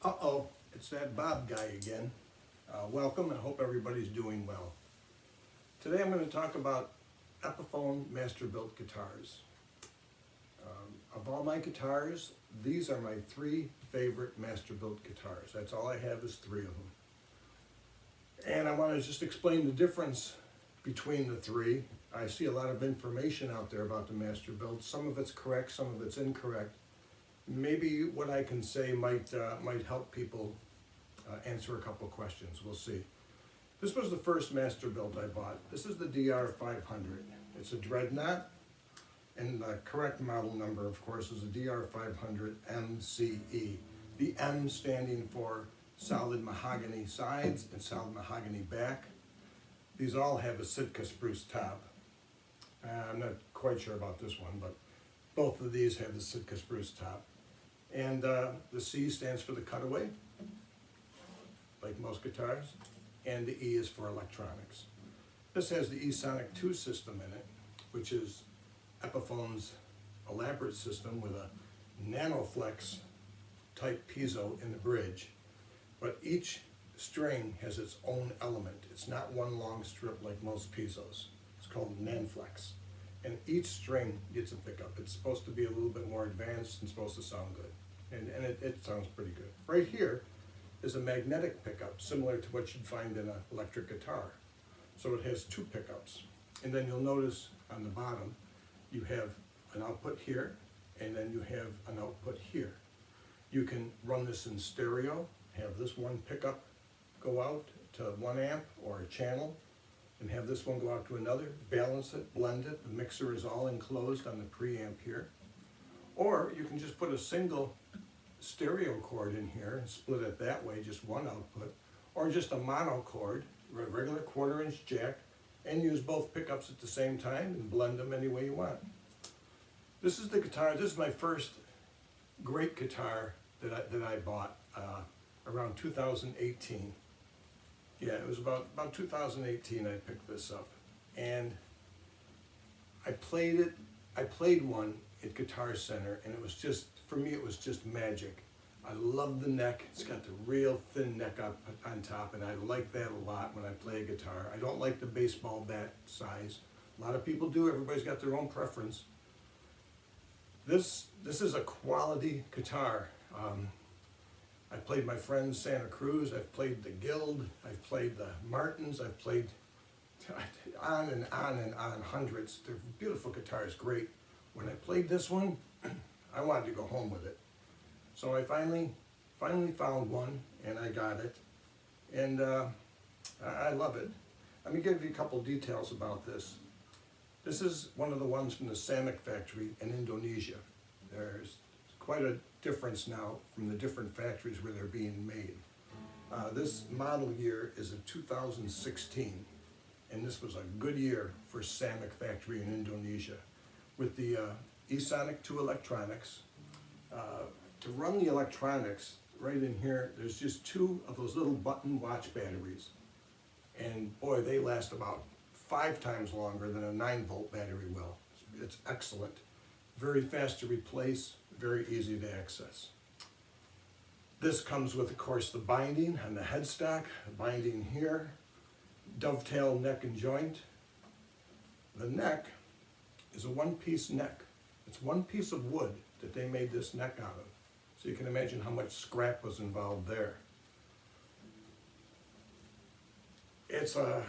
Uh-oh, it's that Bob guy again. Welcome, and I hope everybody's doing well. Today I'm going to talk about Epiphone Masterbilt guitars. Of all my guitars, these are my three favorite Masterbilt guitars. That's all I have is three of them. And I want to just explain the difference between the three. I see a lot of information out there about the Masterbilt. Some of it's correct, some of it's incorrect. Maybe what I can say might help people answer a couple questions. We'll see. This was the first Masterbilt I bought. This is the DR500. It's a dreadnought, and the correct model number, of course, is the DR500 MCE. The M standing for solid mahogany sides and solid mahogany back. These all have a Sitka spruce top. I'm not quite sure about this one, but both of these have the Sitka spruce top. And the C stands for the cutaway, like most guitars, and the E is for electronics. This has the eSonic 2 system in it, which is Epiphone's elaborate system with a NanoFlex type piezo in the bridge. But each string has its own element. It's not one long strip like most piezos. It's called NanoFlex. And each string gets a pickup. It's supposed to be a little bit more advanced and supposed to sound good. And it sounds pretty good. Right here is a magnetic pickup, similar to what you'd find in an electric guitar. So it has two pickups. And then you'll notice on the bottom, you have an output here, and then you have an output here. You can run this in stereo, have this one pickup go out to 1 amp or a channel, and have this one go out to another, balance it, blend it. The mixer is all enclosed on the preamp here. Or you can just put a single stereo cord in here and split it that way, just one output, or just a mono cord, a regular 1/4-inch jack, and use both pickups at the same time and blend them any way you want. This is the guitar. This is my first great guitar that I bought around 2018. Yeah, it was about 2018 I picked this up, and I played it. I played one at Guitar Center, and it was just, for me, it was just magic. I love the neck. It's got the real thin neck up on top, and I like that a lot when I play a guitar. I don't like the baseball bat size. A lot of people do. Everybody's got their own preference. This is a quality guitar. I played my friend's Santa Cruz. I've played the Guild. I've played the Martins. I've played on and on and on, hundreds. They're beautiful guitars, great. When I played this one, I wanted to go home with it. So I finally found one, and I got it. And I love it. Let me give you a couple details about this. This is one of the ones from the Samek factory in Indonesia. There's quite a difference now from the different factories where they're being made. This model year is a 2016, and this was a good year for Samek factory in Indonesia. With the eSonic 2 electronics, to run the electronics, right in here, there's just two of those little button watch batteries. And boy, they last about 5 times longer than a 9-volt battery will. It's excellent. Very fast to replace, very easy to access. This comes with, of course, the binding on the headstock, the binding here, dovetail neck and joint. The neck is a one-piece neck. It's one piece of wood that they made this neck out of. So you can imagine how much scrap was involved there. It's I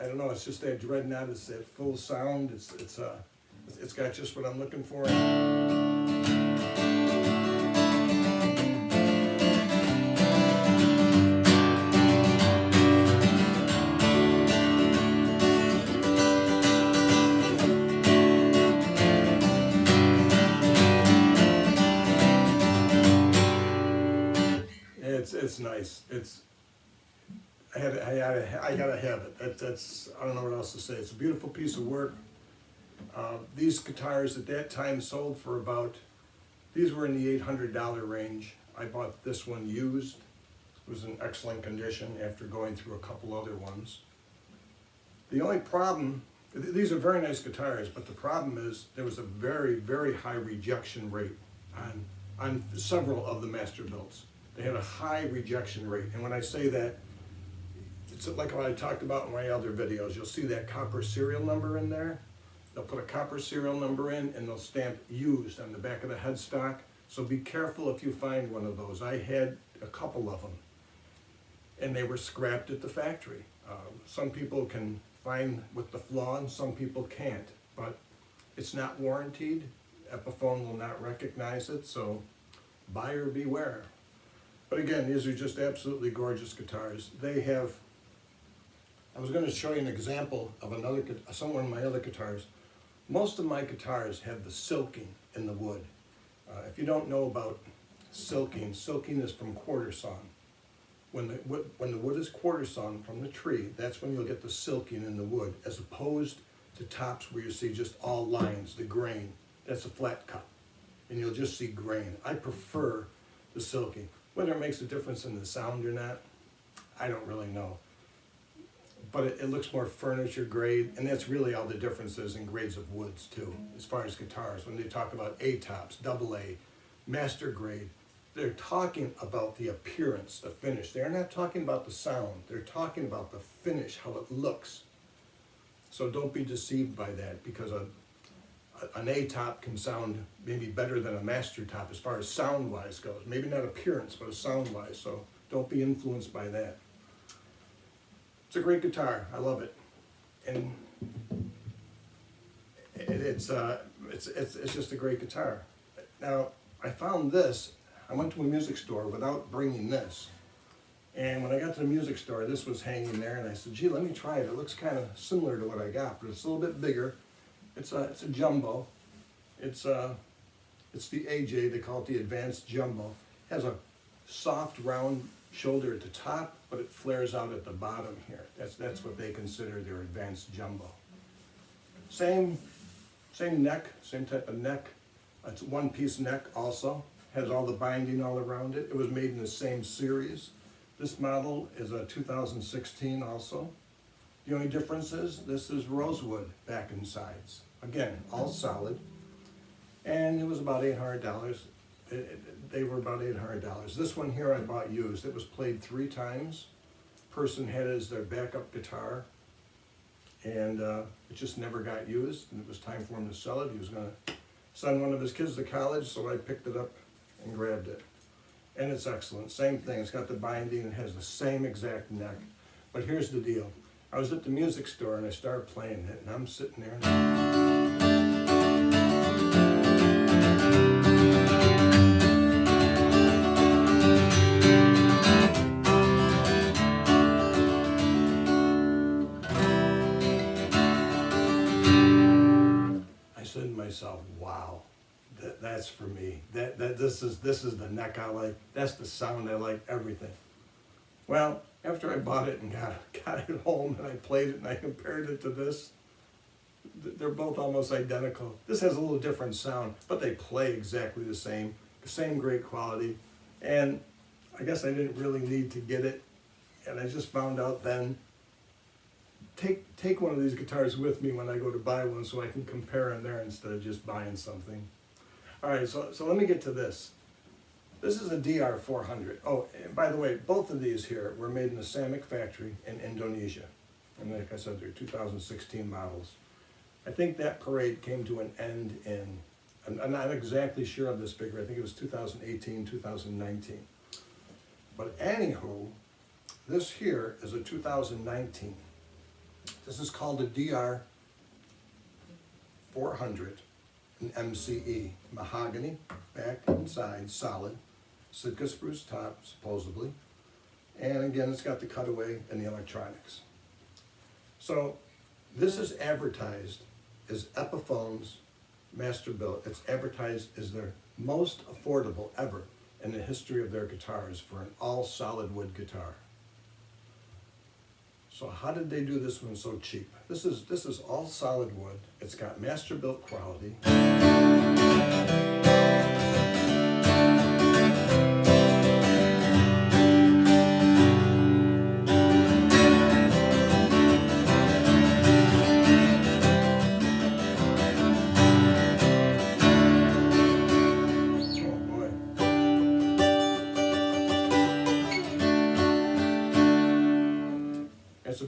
don't know, it's just that dreadnought, it's that full sound, it's got just what I'm looking for. It's nice. I gotta have it. That's I don't know what else to say. It's a beautiful piece of work. These guitars at that time sold for about, these were in the $800 range. I bought this one used. It was in excellent condition after going through a couple other ones. The only problem, these are very nice guitars, but the problem is there was a very, very high rejection rate on several of the Masterbilts. They had a high rejection rate. And when I say that, it's like what I talked about in my other videos. You'll see that copper serial number in there. They'll put a copper serial number in and they'll stamp used on the back of the headstock. So be careful if you find one of those. I had a couple of them and they were scrapped at the factory. Some people can find with the flaw and some people can't, but it's not warranted. Epiphone will not recognize it, so buyer beware. But again, these are just absolutely gorgeous guitars. They have, I was going to show you an example of one of my other guitars. Most of my guitars have the silking in the wood. If you don't know about silking, silking is from quarter sawn. When the wood is quarter sawn from the tree, that's when you'll get the silking in the wood, as opposed to tops where you see just all lines, the grain. That's a flat cut, and you'll just see grain. I prefer the silking. Whether it makes a difference in the sound or not, I don't really know. But it looks more furniture grade, and that's really all the differences in grades of woods too, as far as guitars. When they talk about A tops, double A, master grade, they're talking about the appearance, the finish. They're not talking about the sound. They're talking about the finish, how it looks. So don't be deceived by that, because an A top can sound maybe better than a master top as far as sound wise goes. Maybe not appearance, but sound wise. So don't be influenced by that. It's a great guitar. I love it, and it's just a great guitar. Now I found this. I went to a music store without bringing this, and when I got to the music store, this was hanging there, and I said, "Gee, let me try it. It looks kind of similar to what I got, but it's a little bit bigger. It's a jumbo. It's the AJ. They call it the Advanced Jumbo. It has a soft round shoulder at the top, but it flares out at the bottom here. That's what they consider their Advanced Jumbo. Same neck, same type of neck. It's a one-piece neck also. Has all the binding all around it. It was made in the same series. This model is a 2016 also. The only difference is this is rosewood back and sides. Again, all solid. And it was about $800. They were about $800. This one here I bought used. It was played 3 times. Person had it as their backup guitar, and it just never got used, and it was time for him to sell it. He was going to send one of his kids to college, so I picked it up and grabbed it. And it's excellent. Same thing. It's got the binding. It has the same exact neck. But here's the deal. I was at the music store and I started playing it, and I'm sitting there I said to myself, wow, that's for me. This is the neck I like. That's the sound I like, everything. Well, after I bought it and got it home and I played it and I compared it to this, they're both almost identical. This has a little different sound, but they play exactly the same great quality. And I guess I didn't really need to get it, and I just found out then, take one of these guitars with me when I go to buy one so I can compare them there instead of just buying something. All right, so let me get to this. This is a DR400. Oh, and by the way, both of these here were made in the Samick factory in Indonesia. And like I said, they're 2016 models. I think that parade came to an end in, I'm not exactly sure of this figure, I think it was 2018, 2019. But anywho, this here is a 2019. This is called a DR400, an MCE, mahogany, back and side, solid. Sitka spruce top, supposedly. And again, it's got the cutaway and the electronics. So this is advertised as Epiphone's Masterbilt. It's advertised as their most affordable ever in the history of their guitars for an all solid wood guitar. So how did they do this one so cheap? This is all solid wood. It's got Masterbilt quality.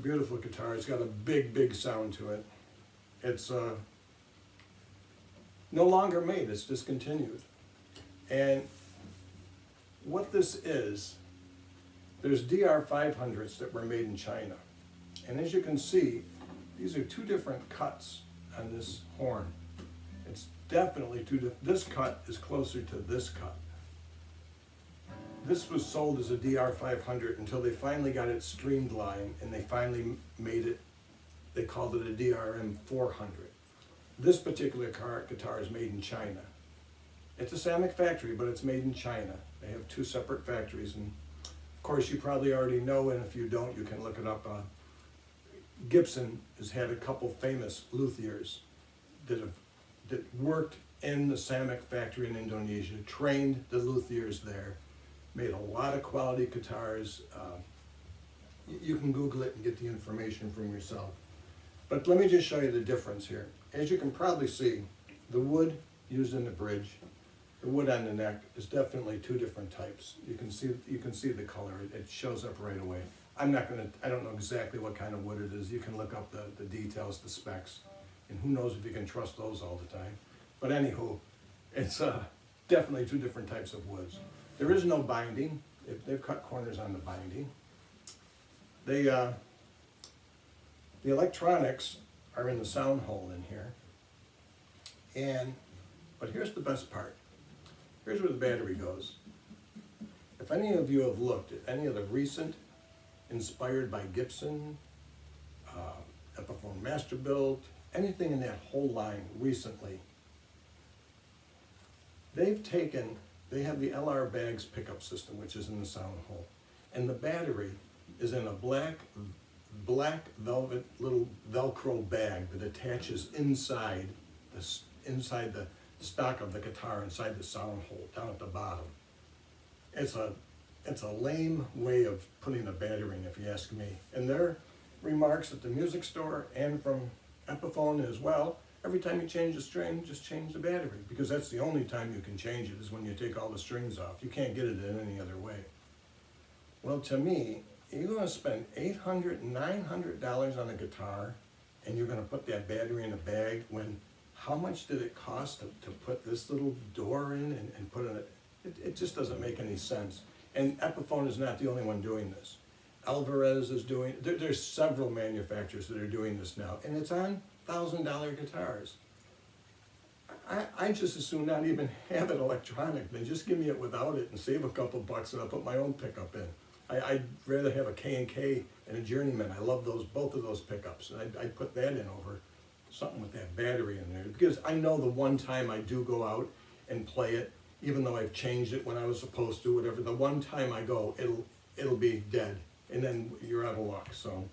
beautiful guitar. It's got a big, big sound to it. It's no longer made, it's discontinued. And what this is, there's DR500s that were made in China. And as you can see, these are two different cuts on this horn. It's definitely two different. This cut is closer to this cut. This was sold as a DR500 until they finally got it streamlined and they finally made it, they called it a DRM 400. This particular guitar is made in China. It's a Samick factory, but it's made in China. They have two separate factories, and of course you probably already know, and if you don't, you can look it up. Gibson has had a couple famous luthiers that worked in the Samick factory in Indonesia, trained the luthiers there, made a lot of quality guitars. You can Google it and get the information from yourself. But let me just show you the difference here. As you can probably see, the wood used in the bridge, the wood on the neck is definitely two different types. You can see the color. It shows up right away. I don't know exactly what kind of wood it is. You can look up the details, the specs, and who knows if you can trust those all the time. But anywho, it's definitely two different types of woods. There is no binding. They've cut corners on the binding. The electronics are in the sound hole in here. But here's the best part. Here's where the battery goes. If any of you have looked at any of the recent inspired by Gibson, Epiphone Masterbilt, anything in that whole line recently, they have the LR Bags pickup system, which is in the sound hole. And the battery is in a black velvet little Velcro bag that attaches inside the stock of the guitar, inside the sound hole, down at the bottom. It's a lame way of putting a battery in, if you ask me. And their remarks at the music store and from Epiphone as well, every time you change the string, just change the battery, because that's the only time you can change it, is when you take all the strings off. You can't get it in any other way. Well, to me, you're going to spend $800, $900 on a guitar, and you're going to put that battery in a bag, when how much did it cost to put this little door in and put it? It just doesn't make any sense. And Epiphone is not the only one doing this. Alvarez is doing, there's several manufacturers that are doing this now, and it's on $1,000 guitars. I just as soon not even have it electronic than just give me it without it and save a couple bucks, and I'll put my own pickup in. I'd rather have a K&K and a Journeyman. I love both of those pickups, and I'd put that in over something with that battery in there, because I know the one time I do go out and play it, even though I've changed it when I was supposed to, whatever, the one time I go, it'll be dead, and then you're out of luck. So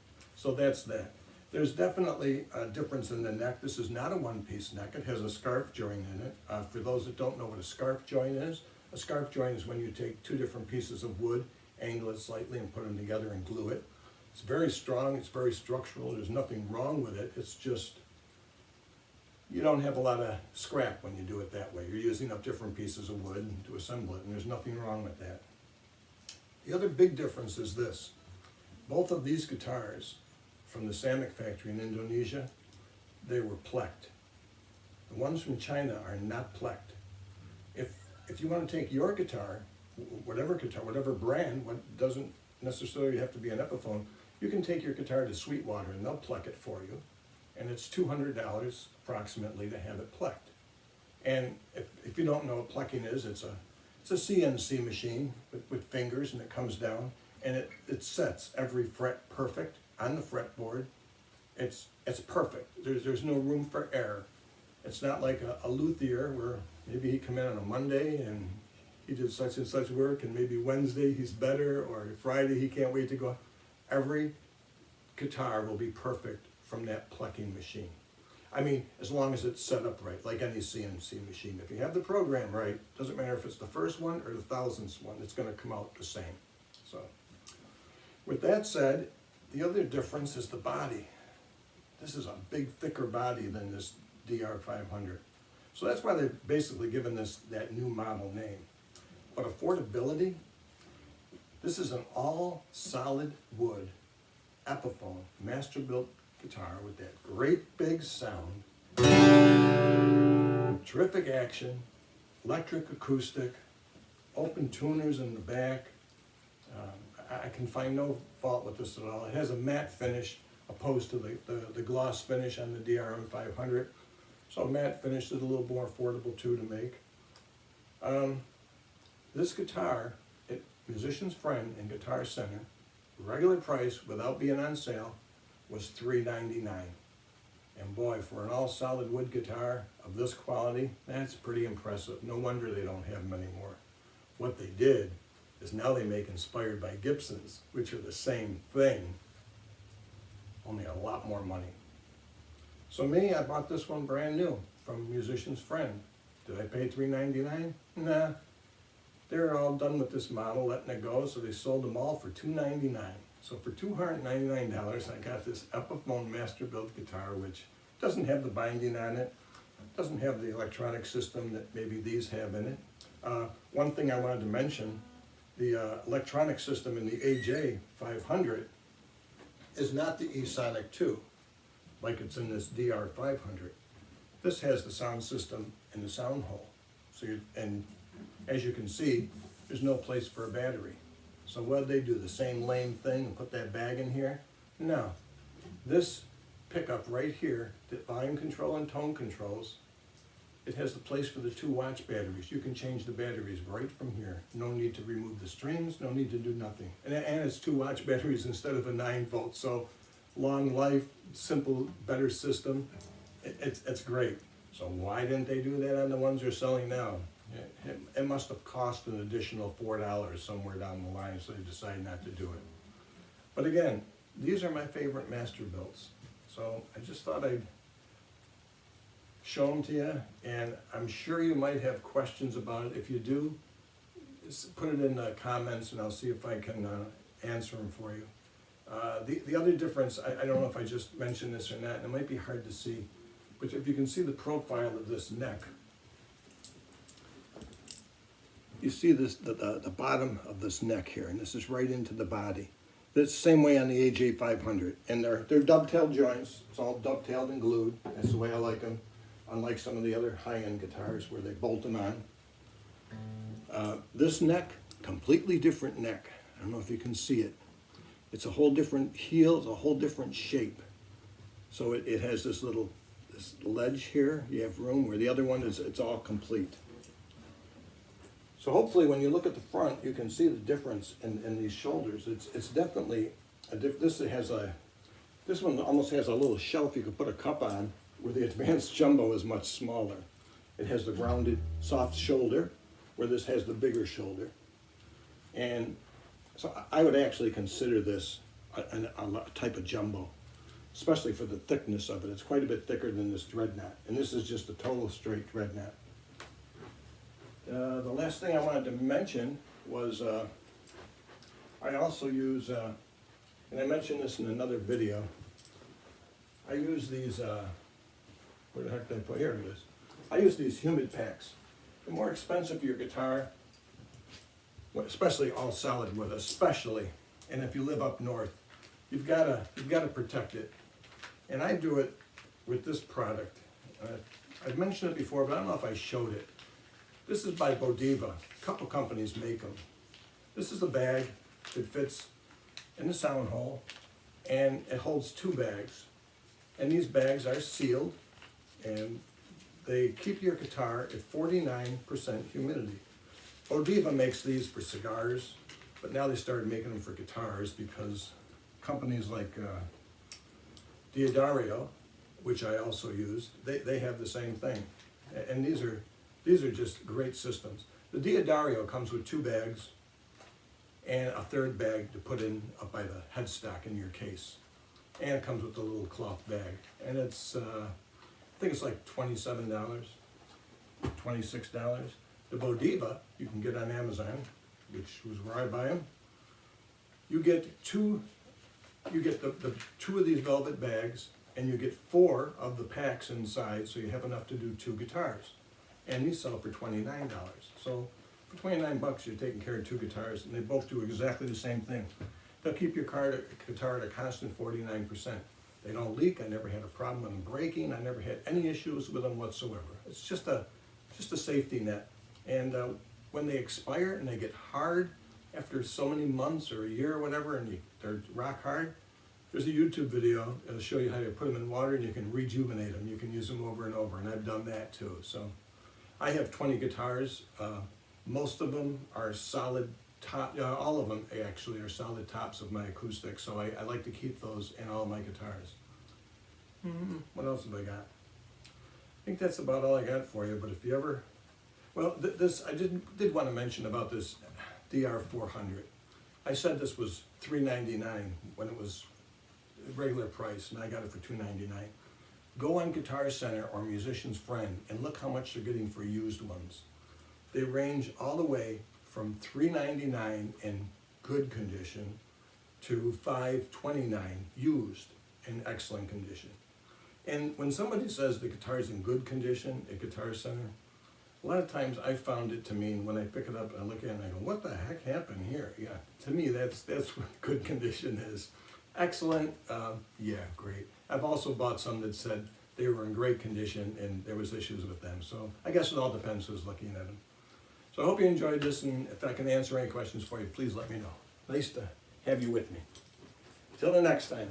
that's that. There's definitely a difference in the neck. This is not a one-piece neck. It has a scarf joint in it. For those that don't know what a scarf joint is, a scarf joint is when you take two different pieces of wood, angle it slightly, and put them together and glue it. It's very strong, it's very structural, there's nothing wrong with it. It's just, you don't have a lot of scrap when you do it that way. You're using up different pieces of wood to assemble it, and there's nothing wrong with that. The other big difference is this. Both of these guitars from the Samick factory in Indonesia, they were plecked. The ones from China are not plecked. If you want to take your guitar, whatever brand, what doesn't necessarily have to be an Epiphone, you can take your guitar to Sweetwater and they'll pleck it for you. And it's $200 approximately to have it plecked. And if you don't know what plecking is, it's a CNC machine with fingers, and it comes down and it sets every fret perfect on the fretboard. It's perfect. There's no room for error. It's not like a luthier where maybe he come in on a Monday and he did such and such work, and maybe Wednesday he's better, or Friday he can't wait to go. Every guitar will be perfect from that plecking machine. I mean, as long as it's set up right, like any CNC machine. If you have the program right, doesn't matter if it's the first one or the 1000th one, it's going to come out the same. So, with that said, the other difference is the body. This is a big, thicker body than this DR500. So that's why they've basically given this that new model name. But affordability, this is an all solid wood Epiphone Masterbilt guitar with that great big sound, terrific action, electric acoustic, open tuners in the back. I can find no fault with this at all. It has a matte finish opposed to the gloss finish on the DRM 500. So matte finish is a little more affordable too to make. This guitar at Musician's Friend in Guitar Center, regular price without being on sale, was $3.99. And boy, for an all solid wood guitar of this quality, that's pretty impressive. No wonder they don't have many more. What they did is now they make inspired by Gibsons, which are the same thing, only a lot more money. So me, I bought this one brand new from Musician's Friend. Did I pay $3.99? Nah. They're all done with this model, letting it go, so they sold them all for $2.99. So for $299, I got this Epiphone Masterbilt guitar, which doesn't have the binding on it, doesn't have the electronic system that maybe these have in it. One thing I wanted to mention, the electronic system in the AJ 500 is not the eSonic 2, like it's in this DR 500. This has the sound system in the sound hole. And as you can see, there's no place for a battery. So what did they do? The same lame thing and put that bag in here? No. This pickup right here, the volume control and tone controls, it has the place for the 2 watch batteries. You can change the batteries right from here. No need to remove the strings, no need to do nothing. And it's 2 watch batteries instead of a 9-volt. So long life, simple, better system. It's great. So why didn't they do that on the ones they're selling now? It must have cost an additional $4 somewhere down the line, so they decided not to do it. But again, these are my favorite Masterbilts. So I just thought I'd show them to you, and I'm sure you might have questions about it. If you do, just put it in the comments and I'll see if I can answer them for you. The other difference, I don't know if I just mentioned this or not, and it might be hard to see, but if you can see the profile of this neck, you see this the bottom of this neck here, and this is right into the body. The same way on the AJ 500, and they're dovetail joints. It's all dovetailed and glued. That's the way I like them, unlike some of the other high-end guitars where they bolt them on. This neck, completely different neck. I don't know if you can see it. It's a whole different heel, it's a whole different shape. So it has this ledge here. You have room where the other one is, it's all complete. So hopefully when you look at the front, you can see the difference in these shoulders. It's definitely this one almost has a little shelf you could put a cup on, where the Advanced Jumbo is much smaller. It has the rounded, soft shoulder, where this has the bigger shoulder. And so I would actually consider this a type of jumbo, especially for the thickness of it. It's quite a bit thicker than this Dreadnought, and this is just a total straight Dreadnought. The last thing I wanted to mention was I also use, and I mentioned this in another video, I use these, where the heck did I put, here it is. I use these humid packs. They're more expensive for your guitar, especially all solid wood, especially, and if you live up north, you've got to protect it. And I do it with this product. I've mentioned it before, but I don't know if I showed it. This is by Godiva. A couple companies make them. This is a bag that fits in the sound hole, and it holds 2 bags. And these bags are sealed, and they keep your guitar at 49% humidity. Godiva makes these for cigars, but now they started making them for guitars because companies like D'Addario, which I also use, they have the same thing. And these are just great systems. The D'Addario comes with 2 bags and a 3rd bag to put in up by the headstock in your case. And it comes with a little cloth bag. And it's, I think it's like $27, $26. The Godiva, you can get on Amazon, which was where I buy them. You get the 2 of these velvet bags, and you get 4 of the packs inside, so you have enough to do 2 guitars. And these sell for $29. So for $29, you're taking care of 2 guitars, and they both do exactly the same thing. they'll keep your guitar at a constant 49%. They don't leak. I never had a problem with them breaking. I never had any issues with them whatsoever. It's just a safety net. And when they expire and they get hard after so many months or a year or whatever, and they're rock hard, there's a YouTube video that'll show you how to put them in water and you can rejuvenate them. You can use them over and over, and I've done that too. So I have 20 guitars. Most of them are solid top, all of them actually are solid tops of my acoustics, so I like to keep those in all my guitars. What else have I got? I think that's about all I got for you, but if you ever, well, this, I did want to mention about this DR400. I said this was $399 when it was regular price, and I got it for $299. Go on Guitar Center or Musician's Friend and look how much they're getting for used ones. They range all the way from $399 in good condition to $529 used in excellent condition. And when somebody says the guitar's in good condition at Guitar Center, a lot of times I found it to mean when I pick it up and I look at it and I go, what the heck happened here? Yeah, to me that's what good condition is. Excellent, yeah, great. I've also bought some that said they were in great condition and there was issues with them. So I guess it all depends who's looking at them. So I hope you enjoyed this, and if I can answer any questions for you, please let me know. Nice to have you with me. Till the next time.